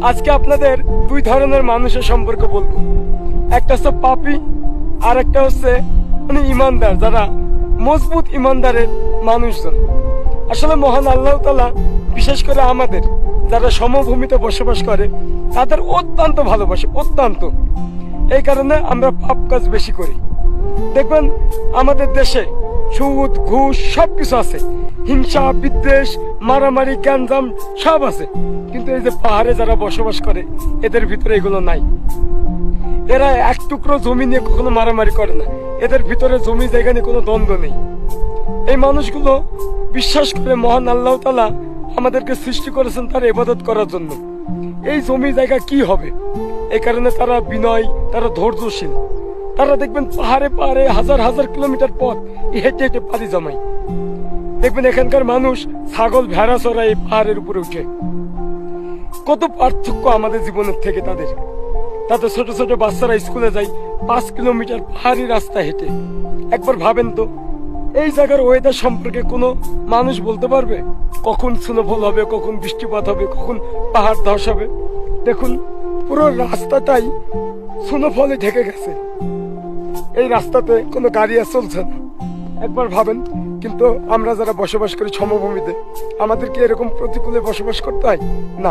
আজকে আপনাদের দুই ধরনের মানুষের সম্পর্কে বলবো। একটা হচ্ছে পাপী, আর একটা হচ্ছে ইমানদার, যারা মজবুত ইমানদারের মানুষজন। আসলে মহান আল্লাহ তাআলা বিশেষ করে আমাদের যারা সমভূমিতে বসবাস করে তাদের অত্যন্ত ভালোবাসে, অত্যন্ত। এই কারণে আমরা পাপ কাজ বেশি করি। দেখবেন আমাদের দেশে সুদ, ঘুষ সবকিছু আছে, হিংসা, বিদ্বেষ, মারামারি, গ্যাঞ্জাম সব আছে। কিন্তু এই যে পাহাড়ে যারা বসবাস করে এদের ভিতরে এগুলো নাই। এরা এক টুকরো জমি নিয়ে কখনো মারামারি করে না, এদের ভিতরে জমি জায়গা নিয়ে কোনো দ্বন্দ্ব নেই। এই মানুষগুলো বিশ্বাস করে মহান আল্লাহ তাআলা আমাদেরকে সৃষ্টি করেছেন তার ইবাদত করার জন্য। এই জমি জায়গা কি হবে, এই কারণে তারা বিনয়, তারা ধৈর্যশীল। তারা দেখবেন পাহাড়ে পাহাড়ে হাজার হাজার কিলোমিটার পথ হেঁটে হেঁটে পাড়ি জমায়। দেখবেন এখানকার মানুষ ছাগল, ভেড়া চড়ায় এই পাহাড়ের উপরে উঠে। কত পার্থক্য আমাদের জীবনের থেকে তাদের। তাদের ছোট ছোট বাচ্চারা স্কুলে যায় 5 কিলোমিটার পাহাড়ি রাস্তা হেঁটে। একবার ভাবেন তো, এই জায়গার ওয়েদার সম্পর্কে কোনো মানুষ বলতে পারবে কখন স্নোফল হবে, কখন বৃষ্টিপাত হবে, কখন পাহাড় ধস হবে? দেখুন পুরো রাস্তাটাই স্নোফলে ঢেকে গেছে, এই রাস্তাতে কোনো গাড়ি আর চলছে না। একবার ভাবেন। কিন্তু আমরা যারা বসবাস করি সমভূমিতে, আমাদের কি এরকম প্রতিকূলে বসবাস করতে হয়? না।